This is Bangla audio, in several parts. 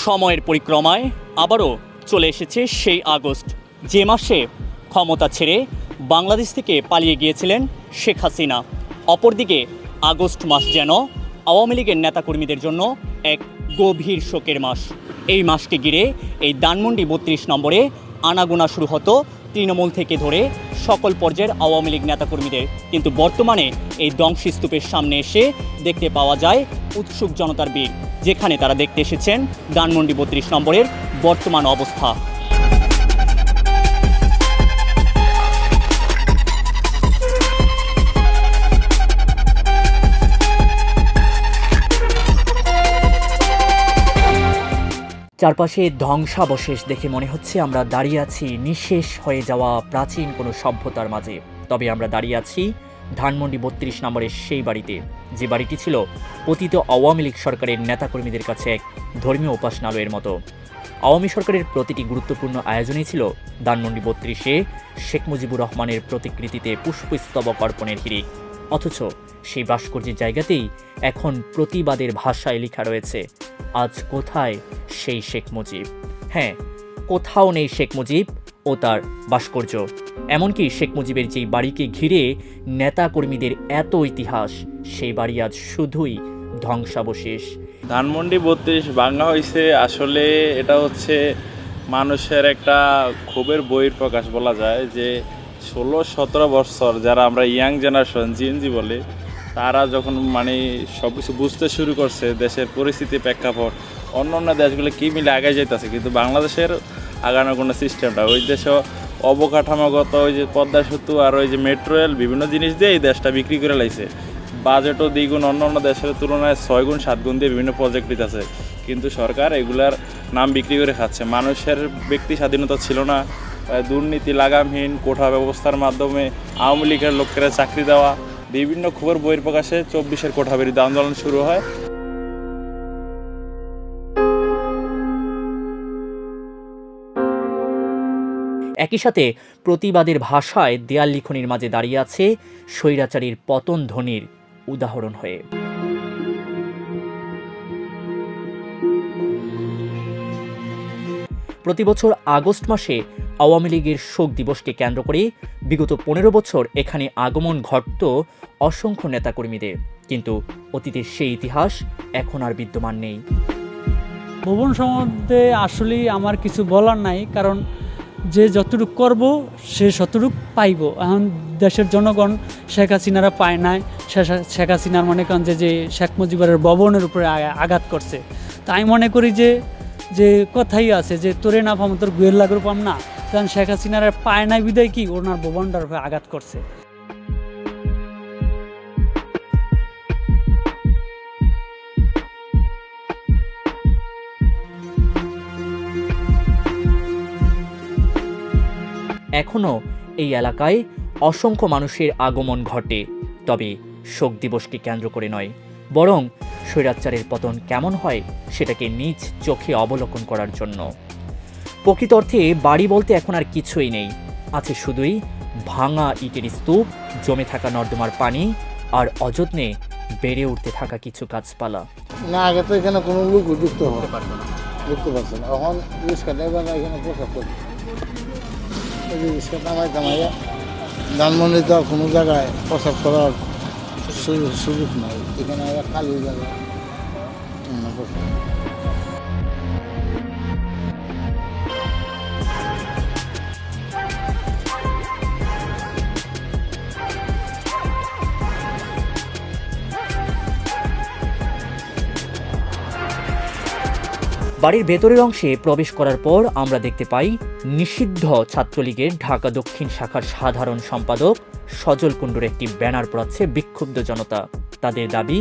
সময়ের পরিক্রমায় আবারও চলে এসেছে সেই আগস্ট, যে মাসে ক্ষমতা ছেড়ে বাংলাদেশ থেকে পালিয়ে গিয়েছিলেন শেখ হাসিনা। অপরদিকে আগস্ট মাস যেন আওয়ামী লীগের নেতাকর্মীদের জন্য এক গভীর শোকের মাস। এই মাসকে ঘিরে এই ধানমন্ডি ৩২ নম্বরে আনাগোনা শুরু হতো তৃণমূল থেকে ধরে সকল পর্যায়ের আওয়ামী লীগ নেতাকর্মীদের। কিন্তু বর্তমানে এই ধ্বংসস্তূপের সামনে এসে দেখতে পাওয়া যায় উৎসুক জনতার ভিড়, যেখানে তারা দেখতে এসেছেন ধানমন্ডি ৩২ নম্বরের বর্তমান অবস্থা। চারপাশে ধ্বংসাবশেষ দেখে মনে হচ্ছে আমরা দাঁড়িয়ে আছি নিঃশেষ হয়ে যাওয়া প্রাচীন কোনো সভ্যতার মাঝে। তবে আমরা দাঁড়িয়ে আছি ধানমন্ডি ৩২ নম্বরের সেই বাড়িতে, যে বাড়িটি ছিল পতিত আওয়ামী লীগ সরকারের নেতাকর্মীদের কাছে এক ধর্মীয় উপাসনালয়ের মতো। আওয়ামী সরকারের প্রতিটি গুরুত্বপূর্ণ আয়োজনই ছিল ধানমন্ডি ৩২-এ শেখ মুজিবুর রহমানের প্রতিকৃতিতে পুষ্পস্তবক অর্পণের হিড়িক। অথচ সেই ভাস্কর্যের জায়গাতেই এখন প্রতিবাদের ভাষায় লেখা রয়েছে, আজ কোথায় সেই শেখ মুজিব। হ্যাঁ, কোথাও নেই শেখ মুজিব ও তার ভাস্কর্য। এমনকি শেখ মুজিবের যেই বাড়িকে ঘিরে নেতাকর্মীদের এত ইতিহাস, সেই বাড়ি আজ শুধুই ধ্বংসাবশেষ। ধানমন্ডি ৩২ ভাঙা হয়েছে, আসলে এটা হচ্ছে মানুষের একটা ক্ষোভের বহিঃপ্রকাশ বলা যায়। যে ১৬-১৭ বছর যারা আমরা ইয়াং জেনারেশন জিএনজি বলে, তারা যখন সব কিছু বুঝতে শুরু করছে, দেশের পরিস্থিতি প্রেক্ষাপট অন্য অন্য দেশগুলো কী মিলে আগে যাইতেছে, কিন্তু বাংলাদেশের আগানোর কোনো সিস্টেমটা, ওই দেশে অবকাঠামোগত ওই যে পদ্মা সেতু আর ওই যে মেট্রো রেল বিভিন্ন জিনিস দিয়ে এই দেশটা বিক্রি করে লাইছে। বাজেটও দ্বিগুণ অন্য অন্য দেশের তুলনায় ৬ গুণ ৭ গুণ দিয়ে বিভিন্ন প্রজেক্ট দিতেছে, কিন্তু সরকার এগুলার নাম বিক্রি করে খাচ্ছে। মানুষের ব্যক্তি স্বাধীনতা ছিল না, দুর্নীতি লাগামহীন কোঠা ব্যবস্থার মাধ্যমে আওয়ামী লীগের লোকেরা চাকরি দেওয়া, বিভিন্ন খবর বহিঃপ্রকাশে ২৪-এর কোঠা বিরোধী আন্দোলন শুরু হয়। একই সাথে প্রতিবাদের ভাষায় দেয়াল লিখনির মাঝে দাঁড়িয়ে আছে স্বৈরাচারীর পতন ধ্বনির উদাহরণ হয়ে। প্রতিবছর আগস্ট মাসে আওয়ামী লীগের শোক দিবসকে কেন্দ্র করে বিগত ১৫ বছর এখানে আগমন ঘটত অসংখ্য নেতাকর্মীদের, কিন্তু অতীতের সেই ইতিহাস এখন আর বিদ্যমান নেই। ভবন সম্বন্ধে আসলেই আমার কিছু বলার নাই, কারণ যে যতটুকু করব সে ততটুকু পাইব। এখন দেশের জনগণ শেখ হাসিনারা পায় নাই, শেখ হাসিনার মনে করেন যে শেখ মুজিবের ভবনের উপরে আঘাত করছে। তাই মনে করি যে কথাই আছে যে তোরে না পাম তোর গুয়ের লাগর পাম না, কারণ শেখ হাসিনারা পায় নাই বিদায় কি ওনার ভবনটার উপরে আঘাত করছে। এখনও এই এলাকায় অসংখ্য মানুষের আগমন ঘটে, তবে শোক দিবসকে কেন্দ্র করে নয়, বরং স্বৈরাচারের পতন কেমন হয় সেটাকে নিজ চোখে অবলোকন করার জন্য। প্রকৃত অর্থে বাড়ি বলতে এখন আর কিছুই নেই, আছে শুধুই ভাঙা ইটের স্তূপ, জমে থাকা নর্দমার পানি আর অযত্নে বেড়ে উঠতে থাকা কিছু গাছপালা। না, আগে তো এখানে কোনো লোক ঢুকতে পারছে না, এখন রিক্সা ড্রাইভাররা এখানে প্রসাদ করে রিক্সা নামাইয়া ধানমন্ডি তো কোনো জায়গায় প্রসাদ করার সুযোগ নাই, এখানে খালি জায়গা। বাড়ির ভেতরের অংশে প্রবেশ করার পর আমরা দেখতে পাই নিষিদ্ধ ছাত্রলীগের ঢাকা দক্ষিণ শাখার সাধারণ সম্পাদক সজল কুণ্ডুর একটি ব্যানার পড়াচ্ছে বিক্ষুব্ধ জনতা। তাদের দাবি,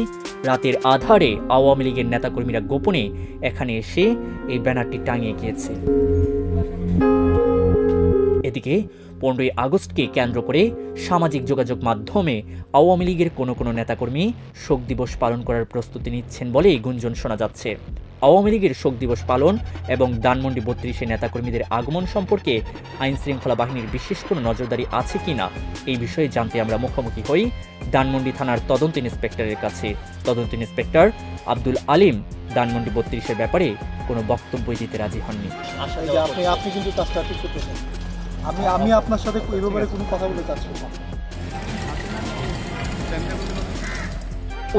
রাতের আধারে আওয়ামী লীগের নেতাকর্মীরা গোপনে এখানে এসে এই ব্যানারটি টাঙিয়ে গিয়েছে। এদিকে ১৫ই আগস্টকে কেন্দ্র করে সামাজিক যোগাযোগ মাধ্যমে আওয়ামী লীগের কোনো নেতাকর্মী শোক দিবস পালন করার প্রস্তুতি নিচ্ছেন বলেই গুঞ্জন শোনা যাচ্ছে। আওয়ামী লীগের শোক দিবস পালন এবং ধানমন্ডি ৩২-এ নেতাকর্মীদের আগমন সম্পর্কে আইন শৃঙ্খলা বাহিনীর বিশেষ কোনো নজরদারি আছে কিনা এই বিষয়ে জানতে আমরা মুখোমুখি হই ধানমন্ডি থানার তদন্ত ইন্সপেক্টরের কাছে। তদন্ত ইন্সপেক্টর আব্দুল আলিম ধানমন্ডি ৩২-এর ব্যাপারে কোনো বক্তব্যই দিতে রাজি হননি। এই যে আপনি কিন্তু কাজটা ঠিক করতেছেন। আমি আপনার সাথে এই ব্যাপারে কোনো কথা বলতে চাচ্ছি না।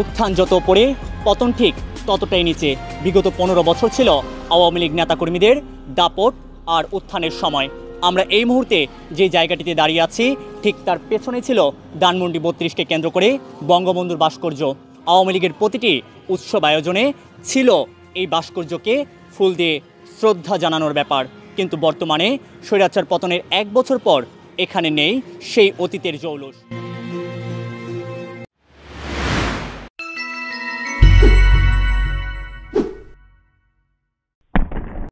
উত্থান যত ওপরে পতন ঠিক ততটাই নিচে। বিগত 15 বছর ছিল আওয়ামী লীগ নেতাকর্মীদের দাপট আর উত্থানের সময়। আমরা এই মুহূর্তে যে জায়গাটিতে দাঁড়িয়ে আছি ঠিক তার পেছনে ছিল ধানমন্ডি 32কে কেন্দ্র করে বঙ্গবন্ধুর ভাস্কর্য। আওয়ামী লীগের প্রতিটি উৎসব আয়োজনে ছিল এই ভাস্কর্যকে ফুল দিয়ে শ্রদ্ধা জানানোর ব্যাপার। কিন্তু বর্তমানে স্বৈরাচার পতনের 1 বছর পর এখানে নেই সেই অতীতের জৌলুস।